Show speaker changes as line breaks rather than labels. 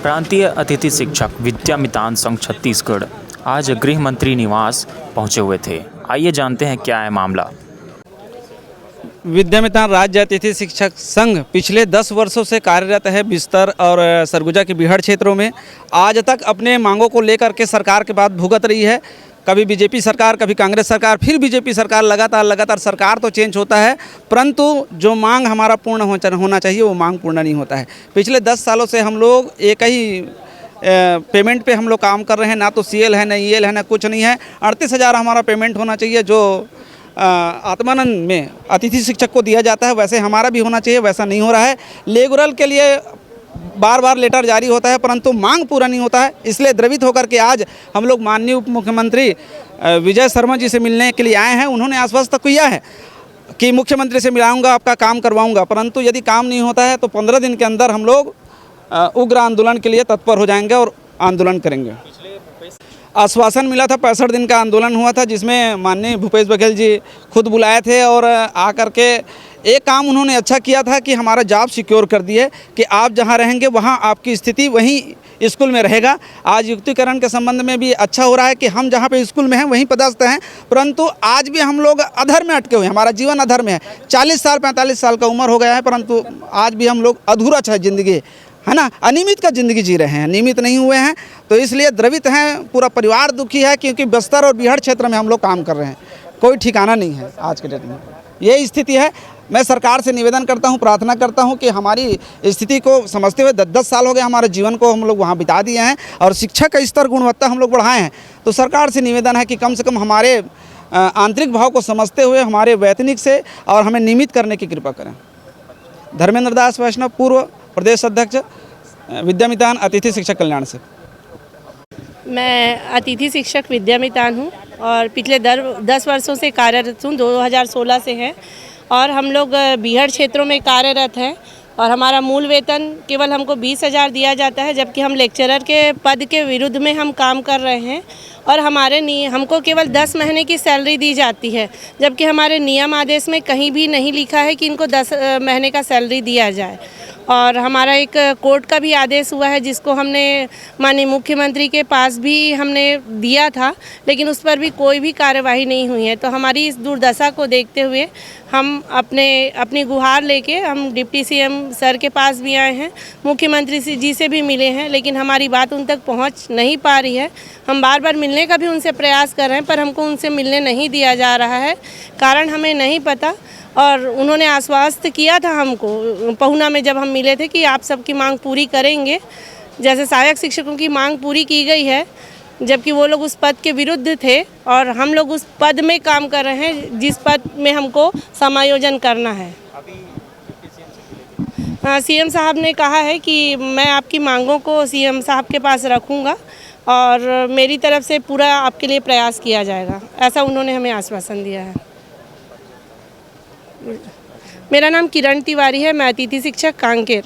प्रांतीय अतिथि शिक्षक विद्यामितान संघ छत्तीसगढ़ आज गृह मंत्री निवास पहुंचे हुए थे। आइए जानते हैं क्या है मामला।
विद्यामितान राज्य अतिथि शिक्षक संघ पिछले 10 वर्षों से कार्यरत है बिस्तर और सरगुजा के बीहड़ क्षेत्रों में। आज तक अपने मांगों को लेकर के सरकार के बाद भुगत रही है। कभी बीजेपी सरकार, कभी कांग्रेस सरकार, फिर बीजेपी सरकार, लगातार सरकार तो चेंज होता है, परंतु जो मांग हमारा पूर्ण होना चाहिए वो मांग पूर्ण नहीं होता है। पिछले 10 सालों से हम लोग एक ही पेमेंट पे हम लोग काम कर रहे हैं, ना तो सीएल है, ना ईएल है, ना कुछ नहीं है। 38,000 हमारा पेमेंट होना चाहिए जो आत्मानंद में अतिथि शिक्षक को दिया जाता है, वैसे हमारा भी होना चाहिए, वैसा नहीं हो रहा है। लेगुरल के लिए बार बार लेटर जारी होता है परंतु मांग पूरा नहीं होता है। इसलिए द्रवित होकर के आज हम लोग माननीय उप मुख्यमंत्री विजय शर्मा जी से मिलने के लिए आए हैं। उन्होंने आश्वस्त किया है कि मुख्यमंत्री से मिलाऊंगा, आपका काम करवाऊंगा, परंतु यदि काम नहीं होता है तो 15 दिन के अंदर हम लोग उग्र आंदोलन के लिए तत्पर हो जाएंगे और आंदोलन करेंगे। आश्वासन मिला था, 65 दिन का आंदोलन हुआ था जिसमें माननीय भूपेश बघेल जी खुद बुलाए थे और आकर के एक काम उन्होंने अच्छा किया था कि हमारा जॉब सिक्योर कर दिए कि आप जहां रहेंगे वहां आपकी स्थिति वहीं स्कूल में रहेगा। आज युक्तिकरण के संबंध में भी अच्छा हो रहा है कि हम जहां पे स्कूल में हैं वहीं पदस्थ हैं, परंतु आज भी हम लोग अधर में अटके हुए हैं। हमारा जीवन अधर में है। 40 साल 45 साल का उम्र हो गया है परंतु आज भी हम लोग अधूरा है ज़िंदगी, है ना, अनियमित का ज़िंदगी जी रहे हैं, नियमित नहीं हुए हैं। तो इसलिए द्रवित हैं, पूरा परिवार दुखी है क्योंकि बस्तर और बीहड़ क्षेत्र में हम लोग काम कर रहे हैं, कोई ठिकाना नहीं है आज के डेट में। यही स्थिति है। मैं सरकार से निवेदन करता हूं, प्रार्थना करता हूं कि हमारी स्थिति को समझते हुए 10-10 साल हो गए हमारे जीवन को हम लोग वहां बिता दिए हैं और शिक्षा का स्तर गुणवत्ता हम लोग बढ़ाए हैं। तो सरकार से निवेदन है कि कम से कम हमारे आंतरिक भाव को समझते हुए हमारे वैतनिक से और हमें नियमित करने की कृपा करें। धर्मेंद्र दास वैष्णव, पूर्व प्रदेश अध्यक्ष, विद्यामितान अतिथि शिक्षक कल्याण से।
मैं अतिथि शिक्षक विद्यामितान हूँ और पिछले 10 वर्षों से कार्यरत हूँ, 2016 से है और हम लोग बीहड़ क्षेत्रों में कार्यरत हैं और हमारा मूल वेतन केवल हमको 20,000 दिया जाता है, जबकि हम लेक्चरर के पद के विरुद्ध में हम काम कर रहे हैं और हमको केवल 10 महीने की सैलरी दी जाती है, जबकि हमारे नियम आदेश में कहीं भी नहीं लिखा है कि इनको 10 महीने का सैलरी दिया जाए। और हमारा एक कोर्ट का भी आदेश हुआ है जिसको हमने माननीय मुख्यमंत्री के पास भी हमने दिया था, लेकिन उस पर भी कोई भी कार्यवाही नहीं हुई है। तो हमारी इस दुर्दशा को देखते हुए हम अपनी गुहार लेके हम डिप्टी सीएम सर के पास भी आए हैं, मुख्यमंत्री जी से भी मिले हैं, लेकिन हमारी बात उन तक पहुंच नहीं पा रही है। हम बार बार मिलने का भी उनसे प्रयास कर रहे हैं पर हमको उनसे मिलने नहीं दिया जा रहा है, कारण हमें नहीं पता। और उन्होंने आश्वस्त किया था हमको पहुना में जब हम मिले थे कि आप सबकी मांग पूरी करेंगे। जैसे सहायक शिक्षकों की मांग पूरी की गई है, जबकि वो लोग उस पद के विरुद्ध थे और हम लोग उस पद में काम कर रहे हैं जिस पद में हमको समायोजन करना है। सीएम साहब ने कहा है कि मैं आपकी मांगों को सीएम साहब के पास रखूँगा और मेरी तरफ से पूरा आपके लिए प्रयास किया जाएगा, ऐसा उन्होंने हमें आश्वासन दिया है। मेरा नाम किरण तिवारी है, मैं अतिथि शिक्षक कांकेर।